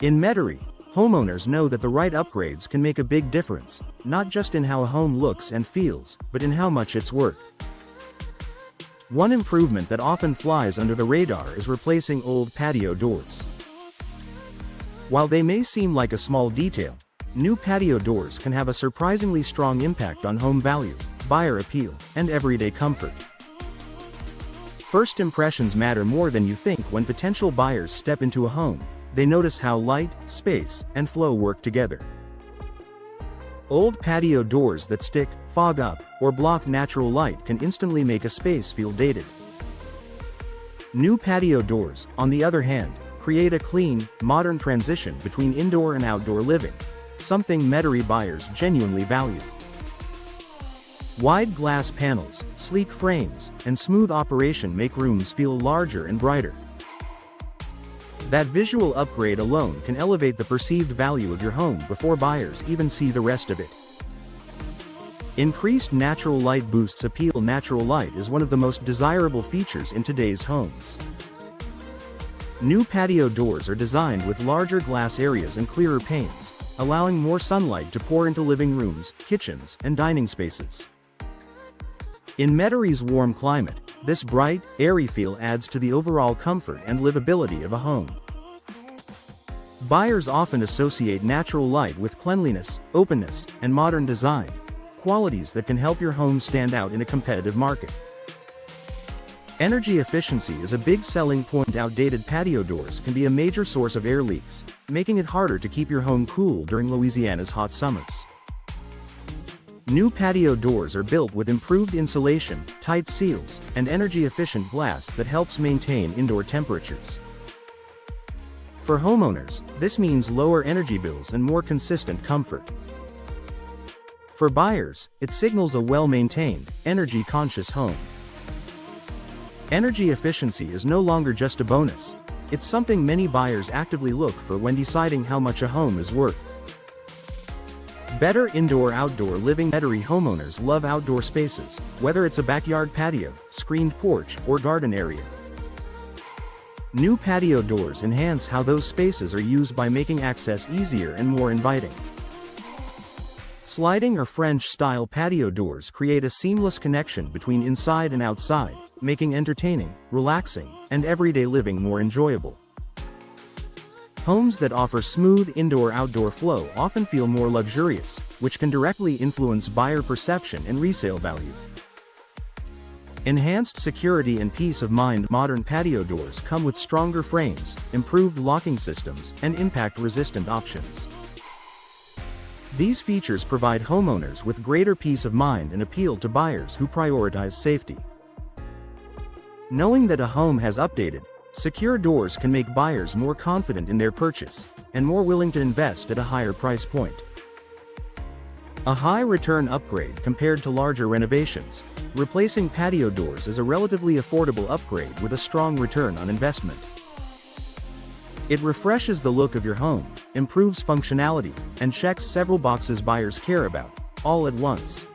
In Metairie, homeowners know that the right upgrades can make a big difference, not just in how a home looks and feels, but in how much it's worth. One improvement that often flies under the radar is replacing old patio doors. While they may seem like a small detail, new patio doors can have a surprisingly strong impact on home value, buyer appeal, and everyday comfort. First impressions matter more than you think. When potential buyers step into a home, they notice how light, space, and flow work together. Old patio doors that stick, fog up, or block natural light can instantly make a space feel dated. New patio doors, on the other hand, create a clean, modern transition between indoor and outdoor living, something Metairie buyers genuinely value. Wide glass panels, sleek frames, and smooth operation make rooms feel larger and brighter. That visual upgrade alone can elevate the perceived value of your home before buyers even see the rest of it. Increased natural light boosts appeal. Natural light is one of the most desirable features in today's homes. New patio doors are designed with larger glass areas and clearer panes, allowing more sunlight to pour into living rooms, kitchens, and dining spaces. In Metairie's warm climate, this bright, airy feel adds to the overall comfort and livability of a home. Buyers often associate natural light with cleanliness, openness, and modern design, qualities that can help your home stand out in a competitive market. Energy efficiency is a big selling point. Outdated patio doors can be a major source of air leaks, making it harder to keep your home cool during Louisiana's hot summers. New patio doors are built with improved insulation, tight seals, and energy-efficient glass that helps maintain indoor temperatures. For homeowners, this means lower energy bills and more consistent comfort. For buyers, it signals a well-maintained, energy-conscious home. Energy efficiency is no longer just a bonus. It's something many buyers actively look for when deciding how much a home is worth. Better indoor-outdoor living. Metairie homeowners love outdoor spaces, whether it's a backyard patio, screened porch, or garden area. New patio doors enhance how those spaces are used by making access easier and more inviting. Sliding or French-style patio doors create a seamless connection between inside and outside, making entertaining, relaxing, and everyday living more enjoyable. Homes that offer smooth indoor-outdoor flow often feel more luxurious, which can directly influence buyer perception and resale value. Enhanced security and peace of mind. Modern patio doors come with stronger frames, improved locking systems, and impact-resistant options. These features provide homeowners with greater peace of mind and appeal to buyers who prioritize safety. Knowing that a home has updated, secure doors can make buyers more confident in their purchase, and more willing to invest at a higher price point. A high return upgrade compared to larger renovations. Replacing patio doors is a relatively affordable upgrade with a strong return on investment. It refreshes the look of your home, improves functionality, and checks several boxes buyers care about, all at once.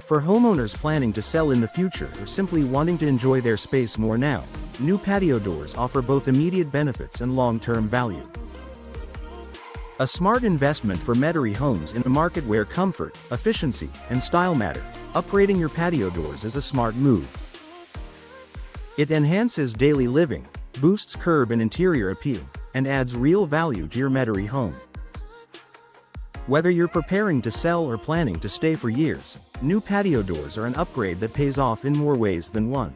For homeowners planning to sell in the future or simply wanting to enjoy their space more now, new patio doors offer both immediate benefits and long-term value. A smart investment for Metairie homes. In a market where comfort, efficiency, and style matter, upgrading your patio doors is a smart move. It enhances daily living, boosts curb and interior appeal, and adds real value to your Metairie home. Whether you're preparing to sell or planning to stay for years, new patio doors are an upgrade that pays off in more ways than one.